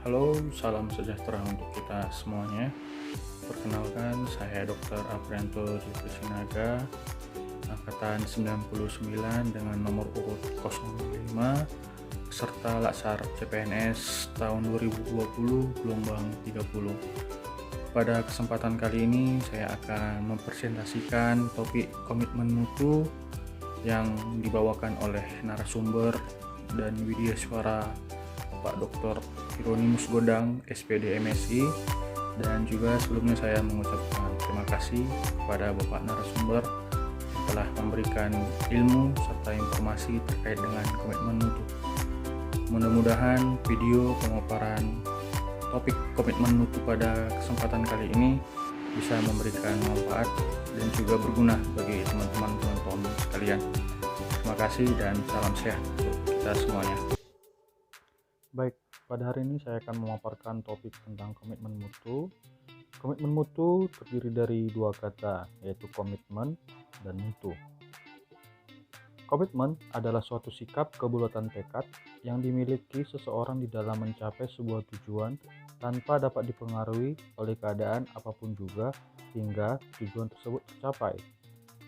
Halo, salam sejahtera untuk kita semuanya. Perkenalkan, saya Dr. Aprianto Jeffrey Sinaga, angkatan 99 dengan nomor urut 05, peserta Laksar CPNS tahun 2020 gelombang 30. Pada kesempatan kali ini saya akan mempresentasikan topik komitmen mutu yang dibawakan oleh narasumber dan widya suara Pak Dr. Hieronymus Godang, SPD MSI, dan juga sebelumnya saya mengucapkan terima kasih kepada Bapak narasumber yang telah memberikan ilmu serta informasi terkait dengan komitmen mutu. Mudah-mudahan video pemaparan topik komitmen mutu pada kesempatan kali ini bisa memberikan manfaat dan juga berguna bagi teman-teman penonton sekalian. Terima kasih dan salam sehat untuk kita semuanya. Baik, pada hari ini saya akan memaparkan topik tentang komitmen mutu. Komitmen mutu terdiri dari dua kata, yaitu komitmen dan mutu. Komitmen adalah suatu sikap kebulatan tekad yang dimiliki seseorang di dalam mencapai sebuah tujuan tanpa dapat dipengaruhi oleh keadaan apapun juga hingga tujuan tersebut tercapai.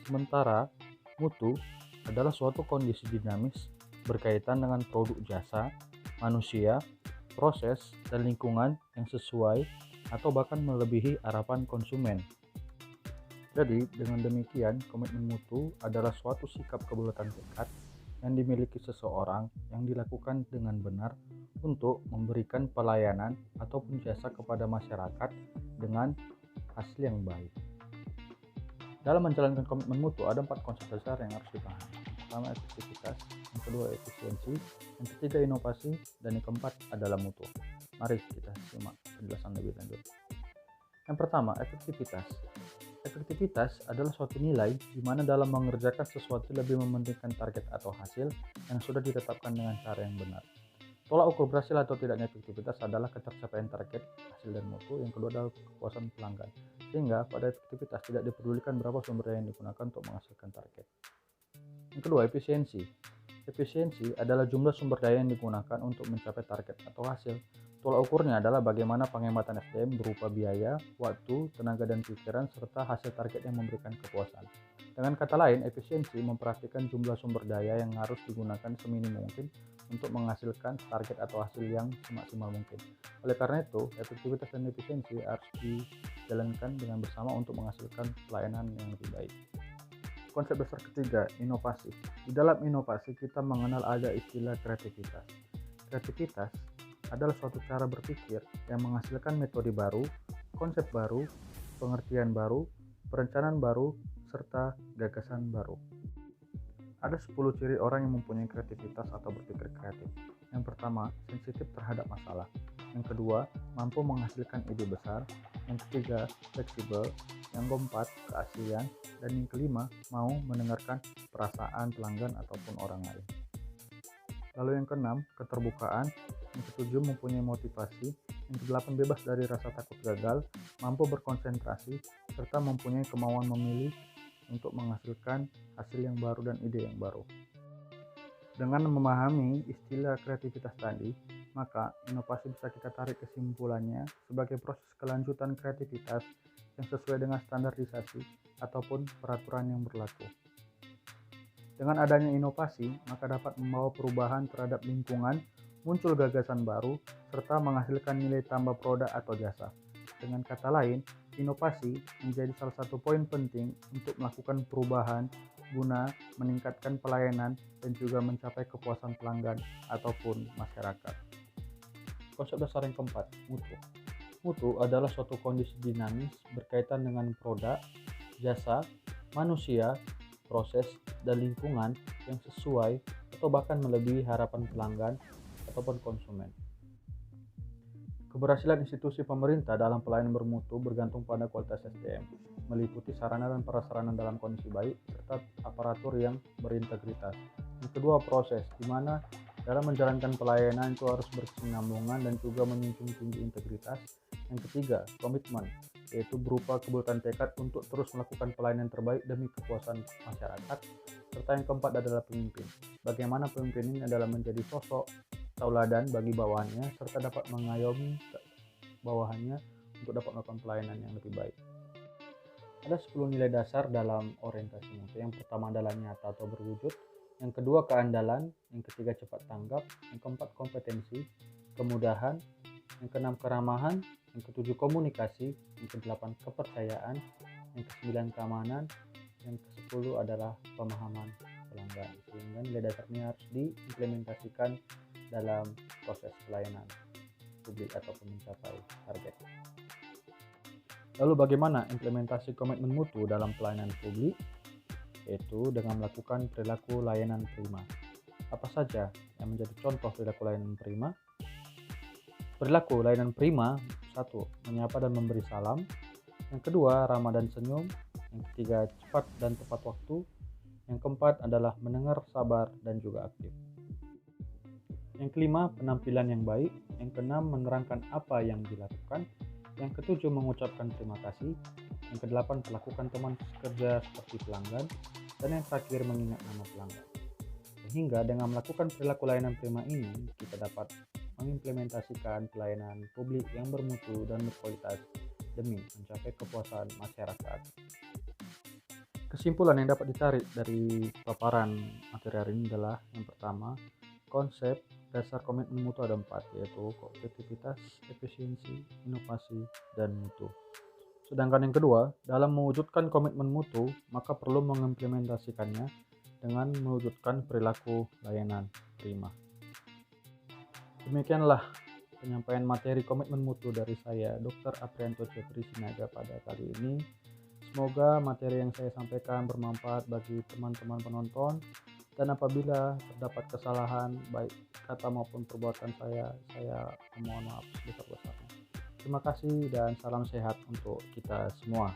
Sementara mutu adalah suatu kondisi dinamis berkaitan dengan produk jasa, manusia, proses, dan lingkungan yang sesuai atau bahkan melebihi harapan konsumen. Jadi, dengan demikian, komitmen mutu adalah suatu sikap kebulatan tekad yang dimiliki seseorang yang dilakukan dengan benar untuk memberikan pelayanan ataupun jasa kepada masyarakat dengan hasil yang baik. Dalam menjalankan komitmen mutu ada 4 konsep besar yang harus dipahami. Pertama, efektivitas, yang kedua efisiensi, yang ketiga inovasi, dan yang keempat adalah mutu. Mari kita simak penjelasan lebih lanjut. Yang pertama, efektivitas. Efektivitas adalah suatu nilai di mana dalam mengerjakan sesuatu lebih mementingkan target atau hasil yang sudah ditetapkan dengan cara yang benar. Tolak ukur berhasil atau tidaknya efektivitas adalah ketercapaian target, hasil, dan mutu. Yang kedua adalah kepuasan pelanggan. Sehingga pada efektivitas tidak diperdulikan berapa sumber daya yang digunakan untuk menghasilkan target. Yang kedua, efisiensi. Efisiensi adalah jumlah sumber daya yang digunakan untuk mencapai target atau hasil. Tolak ukurnya adalah bagaimana penghematan SDM berupa biaya, waktu, tenaga, dan pikiran, serta hasil target yang memberikan kepuasan. Dengan kata lain, efisiensi memperhatikan jumlah sumber daya yang harus digunakan seminim mungkin untuk menghasilkan target atau hasil yang semaksimal mungkin. Oleh karena itu, efektivitas dan efisiensi harus dijalankan dengan bersama untuk menghasilkan pelayanan yang lebih baik. Konsep besar ketiga, inovasi. Di dalam inovasi kita mengenal ada istilah kreativitas. Kreativitas adalah suatu cara berpikir yang menghasilkan metode baru, konsep baru, pengertian baru, perencanaan baru, serta gagasan baru. Ada 10 ciri orang yang mempunyai kreativitas atau berpikir kreatif. Yang pertama, sensitif terhadap masalah. Yang kedua, mampu menghasilkan ide besar. Yang ketiga, fleksibel. Yang keempat, keaslian. Dan yang kelima, mau mendengarkan perasaan pelanggan ataupun orang lain. Lalu yang keenam, keterbukaan. Yang ketujuh, mempunyai motivasi. Yang kedelapan, bebas dari rasa takut gagal, mampu berkonsentrasi, serta mempunyai kemauan memilih untuk menghasilkan hasil yang baru dan ide yang baru. Dengan memahami istilah kreativitas tadi, maka inovasi bisa kita tarik kesimpulannya sebagai proses kelanjutan kreativitas yang sesuai dengan standarisasi ataupun peraturan yang berlaku. Dengan adanya inovasi, maka dapat membawa perubahan terhadap lingkungan, muncul gagasan baru, serta menghasilkan nilai tambah produk atau jasa. Dengan kata lain, inovasi menjadi salah satu poin penting untuk melakukan perubahan guna meningkatkan pelayanan dan juga mencapai kepuasan pelanggan ataupun masyarakat. Konsep dasar yang keempat, mutu. Mutu adalah suatu kondisi dinamis berkaitan dengan produk, jasa, manusia, proses, dan lingkungan yang sesuai atau bahkan melebihi harapan pelanggan ataupun konsumen. Keberhasilan institusi pemerintah dalam pelayanan bermutu bergantung pada kualitas SDM, meliputi sarana dan prasarana dalam kondisi baik, serta aparatur yang berintegritas. Yang kedua, proses, di mana dalam menjalankan pelayanan itu harus berkesinambungan dan juga menjunjung tinggi integritas. Yang ketiga, komitmen, yaitu berupa kebulatan tekad untuk terus melakukan pelayanan terbaik demi kepuasan masyarakat. Serta yang keempat adalah pemimpin. Bagaimana pemimpin ini adalah menjadi sosok tauladan bagi bawahannya serta dapat mengayomi bawahannya untuk dapat melakukan pelayanan yang lebih baik. Ada 10 nilai dasar dalam orientasi mutu. Yang pertama adalah nyata atau berwujud, yang kedua keandalan, yang ketiga cepat tanggap, yang keempat kompetensi, kemudahan, yang keenam keramahan, yang ketujuh komunikasi, yang kedelapan kepercayaan, yang kesembilan keamanan, yang kesepuluh adalah pemahaman pelanggan. Sehingga nilai dasar ini harus diimplementasikan dalam proses pelayanan publik ataupun mencapai target. Lalu bagaimana implementasi komitmen mutu dalam pelayanan publik? Yaitu dengan melakukan perilaku layanan prima. Apa saja yang menjadi contoh perilaku layanan prima? Perilaku layanan prima, 1. Menyapa dan memberi salam. Yang kedua, ramah dan senyum. Yang ketiga, cepat dan tepat waktu. Yang keempat adalah mendengar, sabar, dan juga aktif. Yang kelima, penampilan yang baik. Yang keenam, menerangkan apa yang dilakukan. Yang ketujuh, mengucapkan terima kasih. Yang kedelapan, perlakukan teman kerja seperti pelanggan. Dan yang terakhir, mengingat nama pelanggan. Sehingga dengan melakukan perilaku layanan prima ini, kita dapat mengimplementasikan pelayanan publik yang bermutu dan berkualitas demi mencapai kepuasan masyarakat. Kesimpulan yang dapat ditarik dari paparan materi hari ini adalah yang pertama, konsep dasar komitmen mutu ada 4, yaitu kompetitivitas, efisiensi, inovasi, dan mutu. Sedangkan yang kedua, dalam mewujudkan komitmen mutu, maka perlu mengimplementasikannya dengan mewujudkan perilaku layanan prima. Demikianlah penyampaian materi komitmen mutu dari saya, Dr. Aprianto Jeffrey Sinaga pada kali ini. Semoga materi yang saya sampaikan bermanfaat bagi teman-teman penonton. Dan apabila terdapat kesalahan baik kata maupun perbuatan saya mohon maaf sebesar-besarnya. Terima kasih dan salam sehat untuk kita semua.